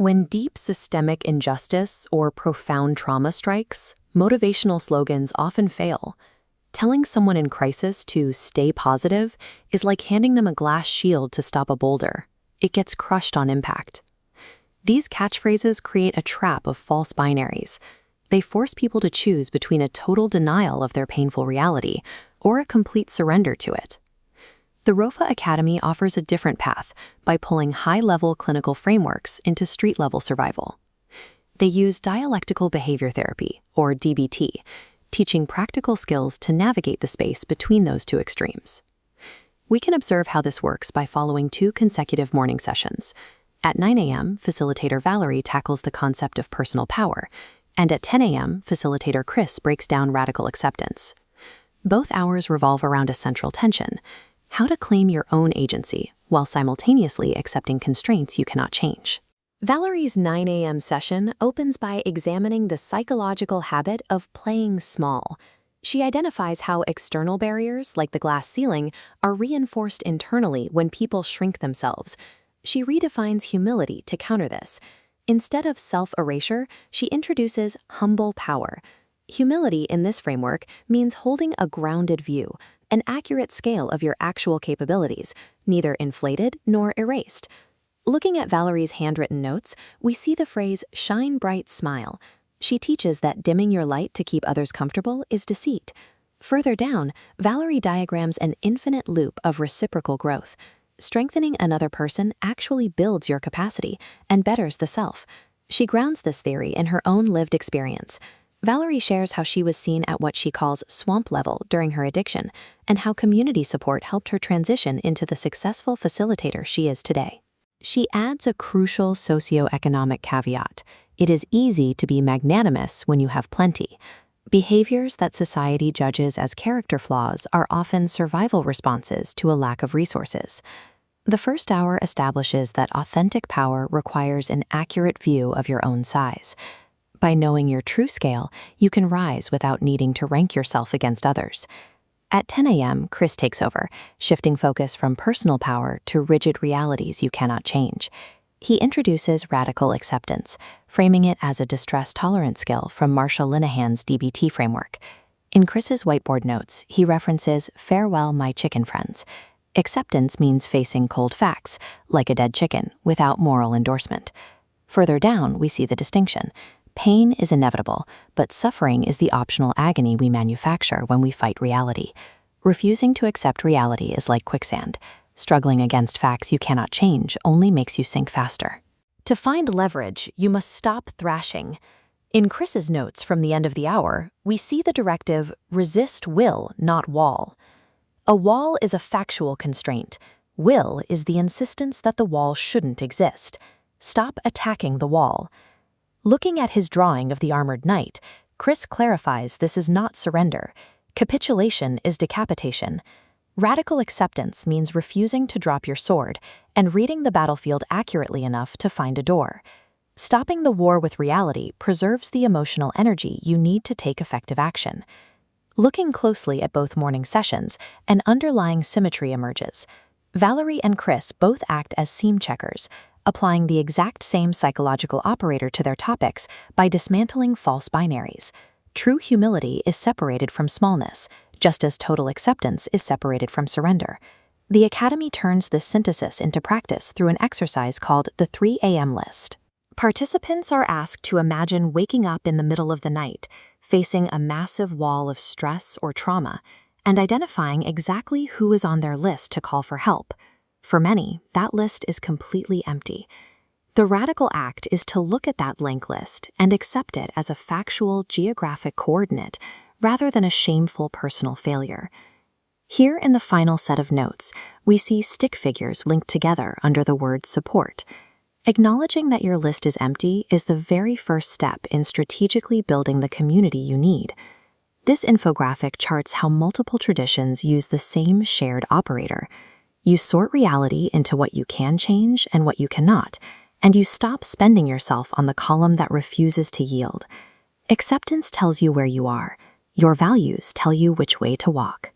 When deep systemic injustice or profound trauma strikes, motivational slogans often fail. Telling someone in crisis to stay positive is like handing them a glass shield to stop a boulder. It gets crushed on impact. These catchphrases create a trap of false binaries. They force people to choose between a total denial of their painful reality or a complete surrender to it. The ROFA Academy offers a different path by pulling high-level clinical frameworks into street-level survival. They use dialectical behavior therapy, or DBT, teaching practical skills to navigate the space between those two extremes. We can observe how this works by following 2 consecutive morning sessions. At 9 a.m., facilitator Valerie tackles the concept of personal power, and at 10 a.m., facilitator Chris breaks down radical acceptance. Both hours revolve around a central tension: how to claim your own agency while simultaneously accepting constraints you cannot change. Valerie's 9 a.m. session opens by examining the psychological habit of playing small. She identifies how external barriers, like the glass ceiling, are reinforced internally when people shrink themselves. She redefines humility to counter this. Instead of self-erasure, she introduces humble power. Humility in this framework means holding a grounded view, an accurate scale of your actual capabilities, neither inflated nor erased. Looking at Valerie's handwritten notes, we see the phrase "shine bright, smile." She teaches that dimming your light to keep others comfortable is deceit. Further down, Valerie diagrams an infinite loop of reciprocal growth. Strengthening another person actually builds your capacity and betters the self. She grounds this theory in her own lived experience. Valerie shares how she was seen at what she calls swamp level during her addiction, and how community support helped her transition into the successful facilitator she is today. She adds a crucial socioeconomic caveat: it is easy to be magnanimous when you have plenty. Behaviors that society judges as character flaws are often survival responses to a lack of resources. The first hour establishes that authentic power requires an accurate view of your own size. By knowing your true scale, you can rise without needing to rank yourself against others. At 10 a.m., Chris takes over, shifting focus from personal power to rigid realities you cannot change. He introduces radical acceptance, framing it as a distress tolerance skill from Marsha Linehan's DBT framework. In Chris's whiteboard notes, he references "farewell, my chicken friends." Acceptance means facing cold facts, like a dead chicken, without moral endorsement. Further down, we see the distinction. Pain is inevitable, but suffering is the optional agony we manufacture when we fight reality. Refusing to accept reality is like quicksand. Struggling against facts you cannot change only makes you sink faster. To find leverage, you must stop thrashing. In Chris's notes from the end of the hour, we see the directive, "resist will, not wall." A wall is a factual constraint. Will is the insistence that the wall shouldn't exist. Stop attacking the wall. Looking at his drawing of the armored knight, Chris clarifies this is not surrender. Capitulation is decapitation. Radical acceptance means refusing to drop your sword and reading the battlefield accurately enough to find a door. Stopping the war with reality preserves the emotional energy you need to take effective action. Looking closely at both morning sessions, an underlying symmetry emerges. Valerie and Chris both act as seam checkers, applying the exact same psychological operator to their topics by dismantling false binaries. True humility is separated from smallness, just as total acceptance is separated from surrender. The Academy turns this synthesis into practice through an exercise called the 3 a.m. list. Participants are asked to imagine waking up in the middle of the night, facing a massive wall of stress or trauma, and identifying exactly who is on their list to call for help. For many, that list is completely empty. The radical act is to look at that blank list and accept it as a factual geographic coordinate rather than a shameful personal failure. Here in the final set of notes, we see stick figures linked together under the word support. Acknowledging that your list is empty is the very first step in strategically building the community you need. This infographic charts how multiple traditions use the same shared operator. You sort reality into what you can change and what you cannot, and you stop spending yourself on the column that refuses to yield. Acceptance tells you where you are. Your values tell you which way to walk.